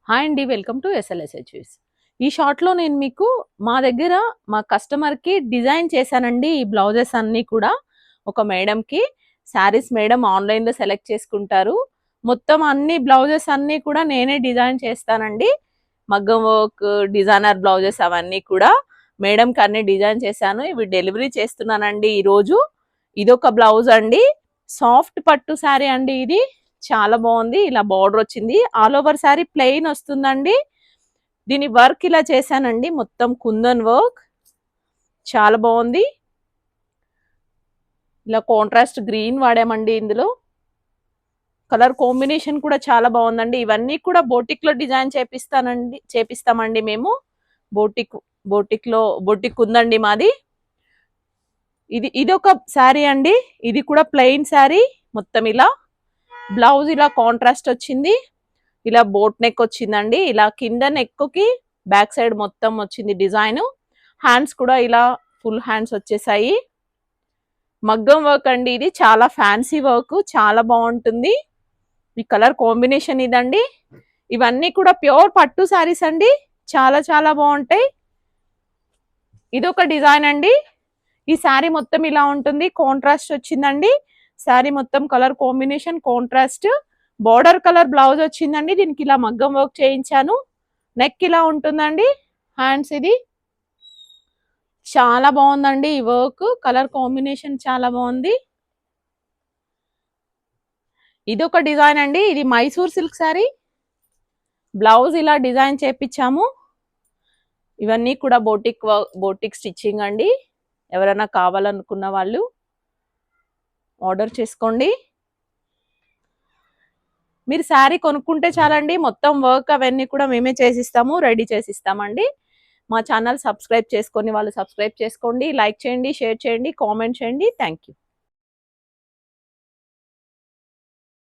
Hi అండి, welcome to ఎస్ఎల్ఎస్హెచ్ఎస్. ఈ షార్ట్లో నేను మీకు మా దగ్గర మా కస్టమర్కి డిజైన్ చేశానండి. ఈ బ్లౌజెస్ అన్నీ కూడా ఒక మేడంకి శారీస్ మేడం ఆన్లైన్లో సెలెక్ట్ చేసుకుంటారు. మొత్తం అన్ని బ్లౌజెస్ అన్నీ కూడా నేనే డిజైన్ చేస్తానండి. మగ్గం వర్క్, డిజైనర్ బ్లౌజెస్ అవన్నీ కూడా మేడంకి అన్ని డిజైన్ చేశాను. ఇవి డెలివరీ చేస్తున్నానండి ఈరోజు. ఇదొక బ్లౌజ్ అండి, సాఫ్ట్ పట్టు శారీ అండి. ఇది చాలా బాగుంది. ఇలా బార్డర్ వచ్చింది, ఆల్ ఓవర్ శారీ ప్లెయిన్ వస్తుందండి. దీని వర్క్ ఇలా చేశానండి, మొత్తం కుందన్ వర్క్ చాలా బాగుంది. ఇలా కాంట్రాస్ట్ గ్రీన్ వాడామండి. ఇందులో కలర్ కాంబినేషన్ కూడా చాలా బాగుందండి. ఇవన్నీ కూడా బోటిక్ లో డిజైన్ చేపిస్తామండి మేము. బోటిక్ ఉందండి మాది. ఇదొక శారీ అండి, ఇది కూడా ప్లెయిన్ శారీ. మొత్తం ఇలా బ్లౌజ్ ఇలా కాంట్రాస్ట్ వచ్చింది. ఇలా బోట్ నెక్ వచ్చిందండి. ఇలా కింద నెక్కి బ్యాక్ సైడ్ మొత్తం వచ్చింది డిజైన్. హ్యాండ్స్ కూడా ఇలా ఫుల్ హ్యాండ్స్ వచ్చేసాయి. మగ్గం వర్క్ అండి, ఇది చాలా ఫ్యాన్సీ వర్క్, చాలా బాగుంటుంది. ఈ కలర్ కాంబినేషన్ ఇదండి. ఇవన్నీ కూడా ప్యూర్ పట్టు శారీస్ అండి, చాలా చాలా బాగుంటాయి. ఇదొక డిజైన్ అండి. ఈ శారీ మొత్తం ఇలా ఉంటుంది, కాంట్రాస్ట్ వచ్చిందండి. శారీ మొత్తం colour combination contrast. Border colour blouse వచ్చిందండి. దీనికి ఇలా మగ్గం వర్క్ చేయించాను. నెక్ ఇలా ఉంటుందండి. హ్యాండ్స్ ఇది చాలా బాగుందండి. ఈ వర్క్ కలర్ కాంబినేషన్ చాలా బాగుంది. ఇదొక డిజైన్ అండి, ఇది మైసూర్ సిల్క్ శారీ. బ్లౌజ్ ఇలా డిజైన్ చేపించాము. ఇవన్నీ కూడా బోటిక్ స్టిచ్చింగ్ అండి. ఎవరైనా కావాలనుకున్న వాళ్ళు ఆర్డర్ చేసుకోండి. మీరు శారీ కొనుక్కుంటే చాలండి, మొత్తం వర్క్ అవన్నీ కూడా మేమే చేసిస్తాము, రెడీ చేసిస్తామండి. మా ఛానల్ సబ్స్క్రైబ్ చేసుకొని వాళ్ళు సబ్స్క్రైబ్ చేసుకోండి, లైక్ చేయండి, షేర్ చేయండి, కామెంట్ చేయండి. Thank you.